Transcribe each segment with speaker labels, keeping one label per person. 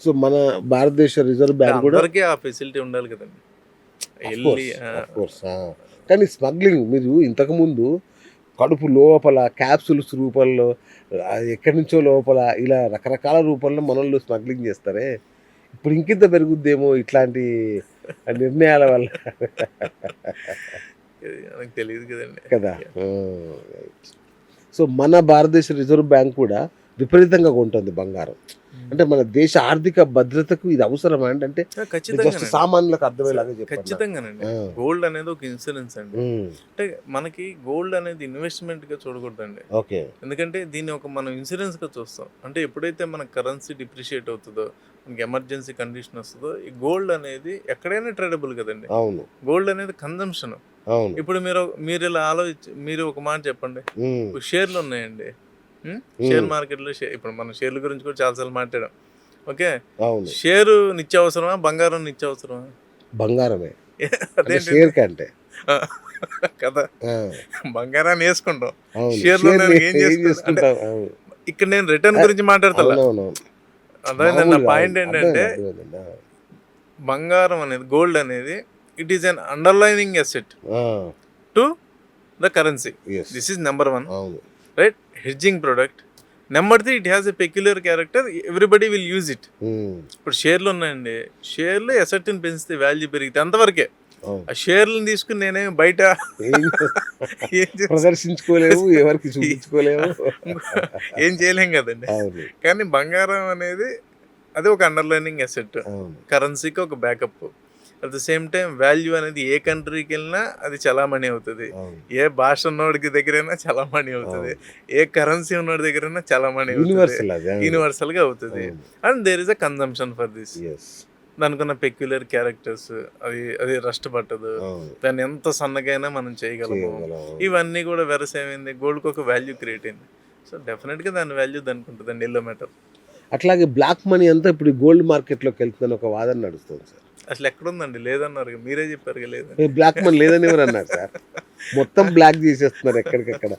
Speaker 1: So మన భారతదేశ reserve bank కూడా
Speaker 2: అందరికీ ఆ ఫెసిలిటీ ఉండాలి కదండి. వెళ్ళి
Speaker 1: కానీ స్మగ్లింగ్ మీరు ఇంతకుముందు కడుపు లోపల క్యాప్సూల్స్ రూపంలో ఎక్కడి నుంచో లోపల ఇలా రకరకాల రూపంలో మనల్ని స్మగ్లింగ్ చేస్తారే, ఇప్పుడు ఇంకింత పెరుగుద్దేమో ఇట్లాంటి నిర్ణయాల వల్ల
Speaker 2: నాకు తెలియదు కదండి
Speaker 1: కదా. సో మన భారతదేశ రిజర్వ్ బ్యాంక్ కూడా విపరీతంగా కొంటుంది బంగారం. అంటే మన దేశ ఆర్థిక భద్రతకు ఇది అవసరమా అంటే జస్ట్ సామాన్యులకు అర్థమయ్యేలాగా చెప్పండి.
Speaker 2: ఖచ్చితంగానండి. గోల్డ్ అనేది ఒక ఇన్సూరెన్స్ అండి. అంటే మనకి గోల్డ్ అనేది ఇన్వెస్ట్మెంట్ గా చూడకూడదండి.
Speaker 1: ఓకే,
Speaker 2: ఎందుకంటే దీన్ని ఒక మనం ఇన్సూరెన్స్ గా చూస్తాం. అంటే ఎప్పుడైతే మన కరెన్సీ డిప్రిషియేట్ అవుతుందో, మనకి ఎమర్జెన్సీ కండిషన్ వస్తుందో, ఈ గోల్డ్ అనేది ఎక్కడైనా ట్రేడబుల్ కదండి.
Speaker 1: అవును,
Speaker 2: గోల్డ్ అనేది కన్జంప్షన్.
Speaker 1: అవును.
Speaker 2: ఇప్పుడు మీరు ఇలా మీరు ఒక మాట చెప్పండి. షేర్లు ఉన్నాయండి, షేర్ మార్కెట్లో ఇప్పుడు మనం షేర్ల గురించి కూడా చాలాసార్లు మాట్లాడాం. ఓకే, షేరు నిత్యావసరమా, బంగారం నిత్యావసరమా?
Speaker 1: బంగారమే షేర్ కంటే
Speaker 2: కదా. బంగారాన్ని వేసుకుంటాం, షేర్లు ఏం చేసుకుంటాం. ఇక్కడ నేను రిటర్న్ గురించి మాట్లాడతాను. అదే నా పాయింట్ ఏంటంటే, బంగారం అనేది, గోల్డ్ అనేది, it is an underlining asset to the currency. This is number 1, right? Hedging product. Number 3, it has a peculiar character, everybody will use it. ఇప్పుడు షేర్లు ఉన్నాయండి, షేర్లు అసెట్ని పెంచితే వాల్యూ పెరిగితే అంతవరకే. ఆ షేర్లను తీసుకుని నేనే బయట
Speaker 1: ప్రదర్శించుకోలేము, ఎవరికి చూపించుకోలేము,
Speaker 2: ఏం చేయలేం కదండి. కానీ బంగారం అనేది అది ఒక అండర్లైనింగ్ అసెట్, కరెన్సీకి ఒక backup. At the same time value అనేది ఏ కంట్రీకి వెళ్ళినా అది చలామణి అవుతుంది, ఏ భాష ఉన్నోడికి దగ్గరైనా చలామణి అవుతుంది, ఏ కరెన్సీ ఉన్నోడి దగ్గరైనా చలామణి అవుతుంది, యూనివర్సల్ గా అవుతుంది. And there is a consumption for this. దానికున్న పెక్యులర్ క్యారెక్టర్స్, అది రస్ట్ పట్టదు, దాన్ని ఎంత సన్నగైనా మనం చేయగలము. ఇవన్నీ కూడా వెరసేమైంది, గోల్డ్కి ఒక వాల్యూ క్రియేట్ అయింది. సో డెఫినెట్ గా దాని వాల్యూ దానికి ఉంటుందండి, ఎల్లో మెటల్.
Speaker 1: అట్లాగే బ్లాక్ మనీ అంతా ఇప్పుడు గోల్డ్ మార్కెట్లోకి వెళ్తుందని ఒక వాదన నడుస్తుంది సార్.
Speaker 2: అసలు ఎక్కడుందండి? లేదన్నారు, మీరే చెప్పారు లేదు.
Speaker 1: బ్లాక్ మనీ లేదని ఎవరు అన్నారు సార్? మొత్తం బ్లాక్ చేసేస్తున్నారు ఎక్కడికక్కడ.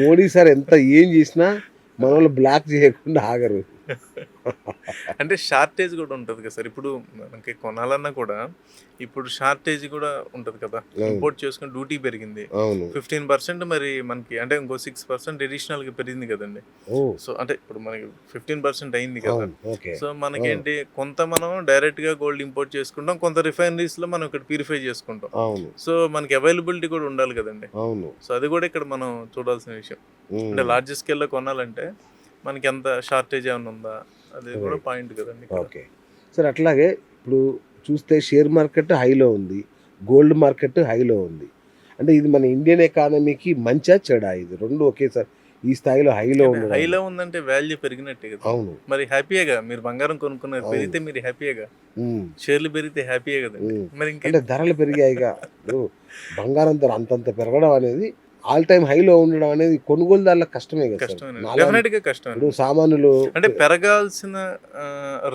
Speaker 1: మోడీ సార్ ఎంత ఏం చేసినా మన వాళ్ళు బ్లాక్ చేయకుండా ఆగరు.
Speaker 2: అంటే షార్టేజ్ కూడా ఉంటుంది కదా సార్. ఇప్పుడు మనకి కొనాలన్నా కూడా ఇప్పుడు షార్టేజ్ కూడా ఉంటుంది కదా. ఇంపోర్ట్ చేసుకుని డ్యూటీ పెరిగింది 15%, మరి మనకి అంటే ఇంకో 6% అడిషనల్ గా పెరిగింది కదండి. సో అంటే ఇప్పుడు మనకి 15% అయింది కదా. సో మనకేంటి, కొంత మనం డైరెక్ట్ గా గోల్డ్ ఇంపోర్ట్ చేసుకుంటాం, కొంత రిఫైనరీస్ లో మనం ఇక్కడ ప్యూరిఫై చేసుకుంటాం. సో మనకి అవైలబిలిటీ కూడా ఉండాలి కదండి. సో అది కూడా ఇక్కడ మనం చూడాల్సిన విషయం. అంటే లార్జ్ స్కేల్ లో కొనాలంటే మనకి ఎంత షార్టేజ్ ఏమైనా ఉందా, అది కూడా పాయింట్ కదండి.
Speaker 1: ఓకే సార్, అట్లాగే ఇప్పుడు చూస్తే షేర్ మార్కెట్ హైలో ఉంది, గోల్డ్ మార్కెట్ హైలో ఉంది. అంటే ఇది మన ఇండియన్ ఎకానమీకి మంచా చెడా? ఇది రెండు ఒకేసారి ఈ స్థాయిలో హైలో
Speaker 2: ఉందంటే వాల్యూ పెరిగినట్టే కదా. అవును, మరి హ్యాపీయేగా. మీరు బంగారం కొనుక్కున్నారు, పెరిగితే మీరు హ్యాపీయేగా, షేర్లు పెరిగితే హ్యాపీయే కదా. మరి ఇంకా ధరలు
Speaker 1: పెరిగాయిగా. బంగారం ధర అంతంత పెరగడం అనేది, ఆల్ టైమ్ హైలో ఉండడం అనేది కొనుగోలుదారులకు కష్టమే కదా.
Speaker 2: కష్టం.
Speaker 1: ఇప్పుడు సామాన్యులు
Speaker 2: అంటే పెరగాల్సిన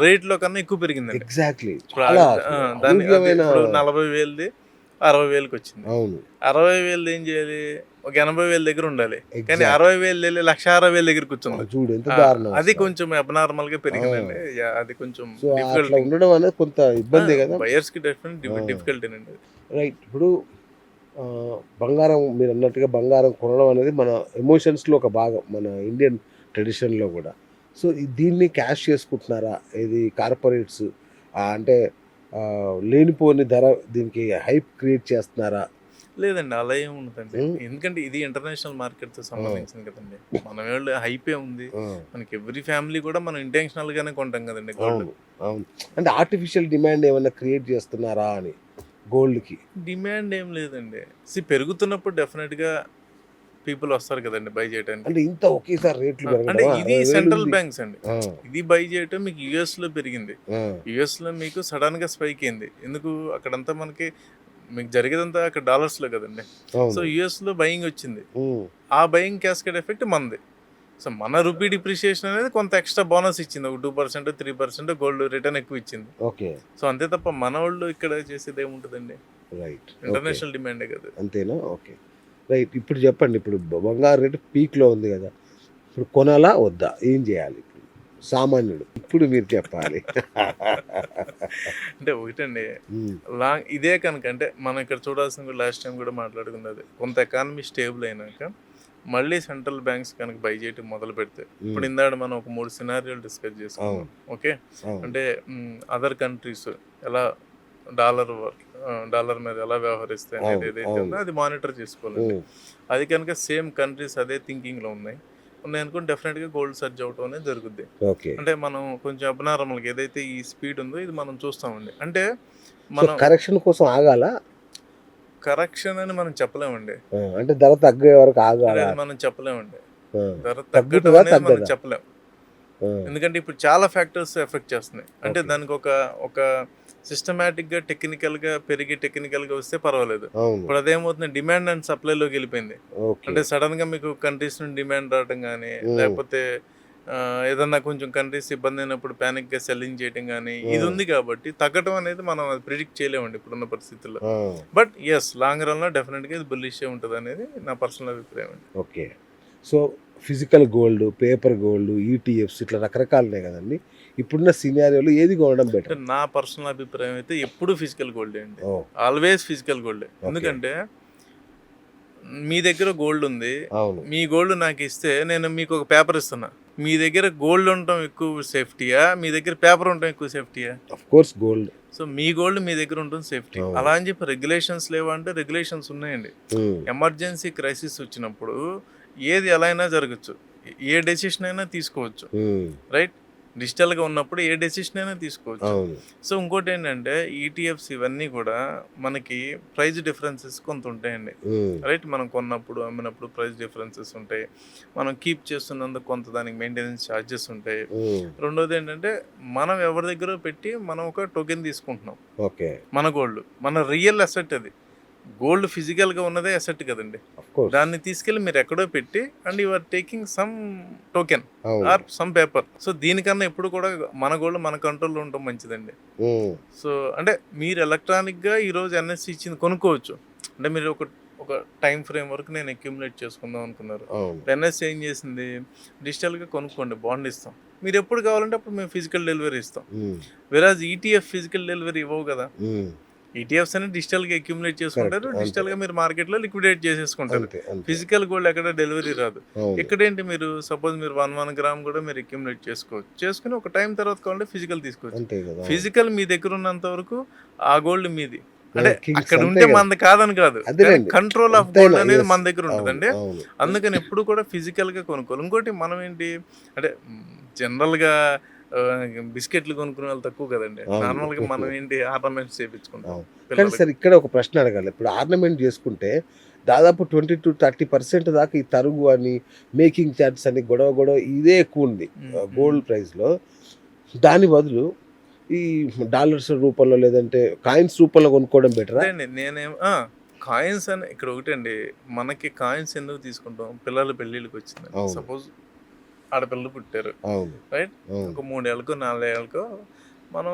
Speaker 2: రేట్ లో కన్నా ఎక్కువ పెరిగింది.
Speaker 1: ఎగ్జాక్ట్లీ.
Speaker 2: 40,000ది 60,000కి వచ్చింది. అవును, 60,000 ఏం చేయాలి, ఒక 80,000 దగ్గర ఉండాలి. కానీ 60,000 వెళ్ళి 1,60,000 దగ్గర కూర్చుంది.
Speaker 1: చూడు ఎంత దారుణం.
Speaker 2: అది కొంచెం అబ్నార్మల్ గా పెరిగిందండి. అది కొంచెం
Speaker 1: ఉండడం అనేది కొంత ఇబ్బంది కదా,
Speaker 2: బయర్స్ కి డిఫికల్టీ అండి.
Speaker 1: రైట్. ఇప్పుడు బంగారం మీరు అన్నట్టుగా బంగారం కొనడం అనేది మన ఎమోషన్స్లో ఒక భాగం, మన ఇండియన్ ట్రెడిషన్లో కూడా. సో దీన్ని క్యాష్ చేసుకుంటున్నారా ఇది కార్పొరేట్స్? అంటే లేనిపోని ధర దీనికి హైప్ క్రియేట్ చేస్తున్నారా?
Speaker 2: లేదండి, అలా ఏమి ఉండదండి. ఎందుకంటే ఇది ఇంటర్నేషనల్ మార్కెట్ తో సంబంధించింది కదండి. మన వాళ్ళు హైపే ఉంది. మనకి ఎవ్రీ ఫ్యామిలీ కూడా మనం ఇంటెన్షనల్ గానే కొంటాం కదండి గోల్డ్.
Speaker 1: అవును, అంటే ఆర్టిఫిషియల్ డిమాండ్ ఏమైనా క్రియేట్ చేస్తున్నారా అని? గోల్డ్కి
Speaker 2: డిమాండ్ ఏం లేదండి. పెరుగుతున్నప్పుడు డెఫినెట్ గా పీపుల్ వస్తారు కదండి బై చేయడానికి.
Speaker 1: అంటే ఇంత ఒకేసారి రేట్లు
Speaker 2: అంటే ఇది సెంట్రల్ బ్యాంక్స్ అండి, ఇది బై చేయటం మీకు యుఎస్ లో పెరిగింది. యుఎస్ లో మీకు సడన్ గా స్పైక్ అయింది. ఎందుకు? అక్కడంతా మనకి మీకు జరిగేదంతా అక్కడ డాలర్స్ లో కదండి. సో యుఎస్ లో బయింగ్ వచ్చింది, ఆ బయింగ్ క్యాస్కేడ్ ఎఫెక్ట్ మనది. సో మన రూపీ డిప్రిషియేషన్ అనేది కొంత ఎక్స్ట్రా బోనస్ ఇచ్చింది, ఒక 2% 3% గోల్డ్ రిటర్న్ ఎక్కువ ఇచ్చింది.
Speaker 1: ఓకే,
Speaker 2: సో అంతే తప్ప మన వాళ్ళు ఇక్కడ చేసేది ఏముంటుందండి.
Speaker 1: రైట్,
Speaker 2: ఇంటర్నేషనల్ డిమాండే కదా.
Speaker 1: అంతేనా? Okay, right. ఇప్పుడు చెప్పండి, ఇప్పుడు బంగారు రేటు పీక్లో ఉంది కదా, ఇప్పుడు కొనాలా వద్దా, ఏం చేయాలి? సామాన్యుడు. ఇప్పుడు మీరు చెప్పాలి.
Speaker 2: అంటే ఒకటండి,
Speaker 1: ఉమ్,
Speaker 2: ఇదే కనుక అంటే మనం ఇక్కడ చూడాల్సిన లాస్ట్ టైం కూడా మాట్లాడుకున్నది, కొంత ఎకానమీ స్టేబుల్ అయినాక మళ్ళీ సెంట్రల్ బ్యాంక్స్ కనుక బై చేయటం మొదలు పెడితే, ఇప్పుడు ఇందాక మనం ఒక 3 సినారియోలు డిస్కస్ చేసుకున్నాం. ఓకే,
Speaker 1: అవును.
Speaker 2: అంటే అదర్ కంట్రీస్ ఎలా డాలర్ మీద ఎలా వ్యవహరిస్తాయి అనేది ఏదైతే ఉందో అది మానిటర్ చేసుకోవాలండి. అది కనుక సేమ్ కంట్రీస్ అదే థింకింగ్లో ఉన్నాయనుకోండి, డెఫినెట్గా గోల్డ్ సర్జ్ అవటం అనేది జరుగుద్ది.
Speaker 1: ఓకే.
Speaker 2: అంటే మనం కొంచెం అబ్నార్మల్గా ఏదైతే ఈ స్పీడ్ ఉందో ఇది మనం చూస్తామండి. అంటే
Speaker 1: సో
Speaker 2: మనం
Speaker 1: కరెక్షన్ కోసం ఆగాల,
Speaker 2: కరెక్షన్ అని మనం చెప్పలేమండి.
Speaker 1: అంటే ధర తగ్గే వరకు ఆగాల.
Speaker 2: అది మనం చెప్పలేమండి.
Speaker 1: ఆ,
Speaker 2: ధర తగ్గటం
Speaker 1: తగ్గుతుందా
Speaker 2: అనేది మనం
Speaker 1: తగ్గదా?
Speaker 2: చెప్పలేం.
Speaker 1: ఆ,
Speaker 2: ఎందుకంటే ఇప్పుడు చాలా ఫ్యాక్టర్స్ ఎఫెక్ట్ చేస్తున్నాయి. అంటే
Speaker 1: Okay.
Speaker 2: దానికి ఒక సిస్టమేటిక్గా టెక్నికల్గా పెరిగి టెక్నికల్గా వస్తే పర్వాలేదు.
Speaker 1: అవును.
Speaker 2: ఇప్పుడు అదేమవుతుంది, డిమాండ్ అండ్ సప్లైలోకి వెళ్ళిపోయింది.
Speaker 1: ఓకే.
Speaker 2: అంటే సడన్గా మీకు కంట్రీస్ నుండి డిమాండ్ రావడం కానీ, లేకపోతే ఏదన్నా కొంచెం కంట్రీస్ ఇబ్బంది అయినప్పుడు ప్యానిక్గా సెల్లింగ్ చేయడం కానీ, ఇది ఉంది కాబట్టి తగ్గడం అనేది మనం అది ప్రిడిక్ట్ చేయలేమండి ఇప్పుడున్న పరిస్థితుల్లో.
Speaker 1: ఆ,
Speaker 2: బట్ ఎస్, లాంగ్ రన్లో డెఫినెట్గా ఇది బుల్లిషే ఉంటుంది అనేది నా పర్సనల్ అభిప్రాయం అండి.
Speaker 1: Okay. So physical gold, paper gold, ETFs ఇట్లా రకరకాలు ఉన్నాయి కదండి. ఇప్పుడున్న సినారియోలో ఏది కొనడం
Speaker 2: అంటే
Speaker 1: బెటర్?
Speaker 2: నా పర్సనల్ అభిప్రాయం అయితే ఎప్పుడు ఫిజికల్ గోల్డ్ అండి,
Speaker 1: ఓ,
Speaker 2: ఆల్వేస్ ఫిజికల్ గోల్డ్. ఎందుకంటే మీ దగ్గర గోల్డ్ ఉంది,
Speaker 1: అవును.
Speaker 2: మీ గోల్డ్ నాకు ఇస్తే నేను మీకు ఒక పేపర్ ఇస్తున్నా. మీ దగ్గర గోల్డ్ ఉండటం ఎక్కువ సేఫ్టీయా, మీ దగ్గర పేపర్ ఉండటం ఎక్కువ సేఫ్టీయా?
Speaker 1: Of course gold.
Speaker 2: సో మీ గోల్డ్ మీ దగ్గర ఉంటుంది సేఫ్టీ.
Speaker 1: అవును.
Speaker 2: అలా అని చెప్పి రెగ్యులేషన్స్ లేవా అంటే రెగ్యులేషన్స్ ఉన్నాయండి. ఎమర్జెన్సీ క్రైసిస్ వచ్చినప్పుడు ఏది ఎలా అయినా జరగచ్చు, ఏ డెసిషన్ అయినా తీసుకోవచ్చు. రైట్, డిజిటల్గా ఉన్నప్పుడు ఏ డెసిషన్ అయినా తీసుకోవచ్చు.
Speaker 1: అవును.
Speaker 2: సో ఇంకోటి ఏంటంటే ఈటీఎఫ్స్ ఇవన్నీ కూడా మనకి ప్రైస్ డిఫరెన్సెస్ కొంత ఉంటాయండి. రైట్, మనం కొన్నప్పుడు అమ్మినప్పుడు ప్రైస్ డిఫరెన్సెస్ ఉంటాయి. మనం కీప్ చేస్తున్నందుకు కొంత దానికి మెయింటెనెన్స్ ఛార్జెస్ ఉంటాయి. రెండోది ఏంటంటే మనం ఎవరి దగ్గర పెట్టి మనం ఒక టోకెన్ తీసుకుంటున్నాం.
Speaker 1: ఓకే.
Speaker 2: మన గోల్డ్ మన రియల్ అసెట్, అది గోల్డ్ ఫిజికల్గా ఉన్నదే అసెట్ కదండి.
Speaker 1: Of course.
Speaker 2: దాన్ని తీసుకెళ్ళి మీరు ఎక్కడో పెట్టి and you are taking some token
Speaker 1: అవును.
Speaker 2: Or some paper. సో దీనికన్నా ఎప్పుడు కూడా మన గోల్డ్ మన కంట్రోల్లో ఉండటం మంచిదండి. సో అంటే మీరు ఎలక్ట్రానిక్గా ఈరోజు ఎన్ఎస్సి ఇచ్చింది కొనుక్కోవచ్చు. అంటే మీరు ఒక టైం ఫ్రేమ్ వరకు నేను అక్యుములేట్ చేసుకుందాం అనుకున్నారు.
Speaker 1: అవును.
Speaker 2: ఎన్ఎస్సి ఏం చేసింది, డిజిటల్గా కొనుక్కోండి, బాండ్ ఇస్తాం, మీరు ఎప్పుడు కావాలంటే అప్పుడు మేము ఫిజికల్ డెలివరీ ఇస్తాం. వెరాజ్ ఈటీఎఫ్ ఫిజికల్ డెలివరీ ఇవ్వవు కదా. ఈటీఎఫ్స్ అని డిజిటల్గా అక్యుములేట్ చేసుకుంటారు,
Speaker 1: Correct.
Speaker 2: డిజిటల్గా మీరు మార్కెట్లో లిక్విడేట్ చేసేసుకుంటారు.
Speaker 1: అంతే, అంతే.
Speaker 2: ఫిజికల్ గోల్డ్ ఎక్కడ డెలివరీ రాదు.
Speaker 1: అవును.
Speaker 2: ఇక్కడేంటి, మీరు సపోజ్ మీరు 1 గ్రామ్ కూడా మీరు అక్యుములేట్ చేసుకోవచ్చు, చేసుకుని ఒక టైం తర్వాత కావాలంటే ఫిజికల్ తీసుకోవచ్చు.
Speaker 1: అంతే కదా.
Speaker 2: ఫిజికల్ మీ దగ్గర ఉన్నంత వరకు ఆ గోల్డ్ మీది. అంటే
Speaker 1: Kings
Speaker 2: అక్కడ
Speaker 1: అంతే
Speaker 2: ఉంటే
Speaker 1: కదా.
Speaker 2: మనది కాదని కాదు,
Speaker 1: అదేనండి.
Speaker 2: కంట్రోల్ ఆఫ్
Speaker 1: ఎంతైనా,
Speaker 2: గోల్డ్ అనేది
Speaker 1: yes.
Speaker 2: మన దగ్గర ఉంటుందండి.
Speaker 1: అవును, అవును.
Speaker 2: అందుకని ఎప్పుడు కూడా ఫిజికల్గా కొనుక్కోవాలి. ఇంకోటి మనం ఏంటి అంటే జనరల్గా బిస్కెట్లు కొనుక్కునే వాళ్ళు తక్కువ కదండి.
Speaker 1: అవును.
Speaker 2: నార్మల్గా మనం ఏంటి ఆర్నమెంట్స్ చేయించుకుంటాం
Speaker 1: అవును. కానీ
Speaker 2: పిల్లలకి.
Speaker 1: సార్ ఇక్కడ ఒక ప్రశ్న అడగాలి. ఇప్పుడు ఆర్నమెంట్ చేసుకుంటే దాదాపు 20-30% దాకా ఈ తరుగు అని, మేకింగ్ ఛార్జెస్ అని గొడవ ఇదే ఎక్కువ ఉంది గోల్డ్ ప్రైస్లో. దాని బదులు ఈ డాలర్స్ రూపంలో లేదంటే కాయిన్స్ రూపంలో కొనుక్కోవడం బెటరా?
Speaker 2: అదేండి నేనేం కాయిన్స్ అని ఇక్కడ ఒకటండి, మనకి కాయిన్స్ ఎందుకు తీసుకుంటాం, పిల్లల పెళ్ళిళ్ళకి వచ్చింది.
Speaker 1: అవును.
Speaker 2: సపోజ్ ఆడపిల్లలు పుట్టారు,
Speaker 1: అవును.
Speaker 2: రైట్,
Speaker 1: అవును.
Speaker 2: ఒక 3 ఏళ్ళకో 4 ఏళ్ళకో మనం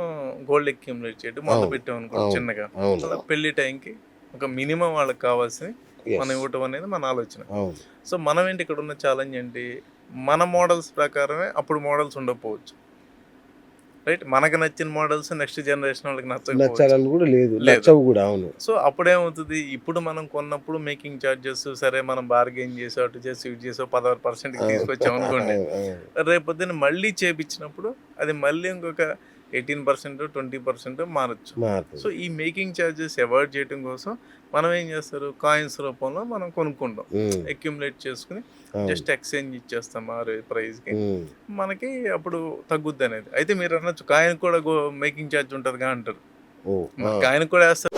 Speaker 2: గోల్డ్ అక్యుములేట్ చేయడం మొదలు
Speaker 1: అవును.
Speaker 2: పెట్టాం అనుకో
Speaker 1: అవును.
Speaker 2: చిన్నగా.
Speaker 1: అవును.
Speaker 2: అలా పెళ్లి టైంకి ఒక మినిమం వాళ్ళకి కావాల్సింది
Speaker 1: Yes.
Speaker 2: మనం ఇవ్వటం అనేది మన ఆలోచన.
Speaker 1: అవును.
Speaker 2: సో మనం ఏంటి, ఇక్కడ ఉన్న ఛాలెంజ్ ఏంటి, మన మోడల్స్ ప్రకారమే అప్పుడు మోడల్స్ ఉండకపోవచ్చు. రైట్, మనకు నచ్చిన మోడల్స్ నెక్స్ట్ జనరేషన్ వాళ్ళకి నచ్చకపోవచ్చు.
Speaker 1: నచ్చాలని కూడా లేదు,
Speaker 2: లేదు.
Speaker 1: నచ్చవు కూడా. అవును.
Speaker 2: సో అప్పుడేమవుతుంది, ఇప్పుడు మనం కొన్నప్పుడు మేకింగ్ ఛార్జెస్ సరే మనం బార్గెన్ చేసి అటు చేసి ఇటు చేసి 16%కి తీసుకొచ్చాం అనుకోండి, రేపొద్దున మళ్ళీ చేపించినప్పుడు అది మళ్ళీ ఇంకొక 18% 20% మారచ్చు. సో ఈ మేకింగ్ ఛార్జెస్ అవాయిడ్ చేయడం కోసం మనం ఏం చేస్తారు, కాయిన్స్ రూపంలో మనం కొనుక్కుంటాం, అక్యుములేట్ చేసుకుని జస్ట్ ఎక్స్చేంజ్ ఇచ్చేస్తాం ఆ ప్రైస్కి, మనకి అప్పుడు తగ్గుద్ది అనేది. అయితే మీరు అనొచ్చు కాయిన్ కూడా మేకింగ్ ఛార్జ్ ఉంటుంది అంటారు, కాయిన్ కూడా వేస్తారు.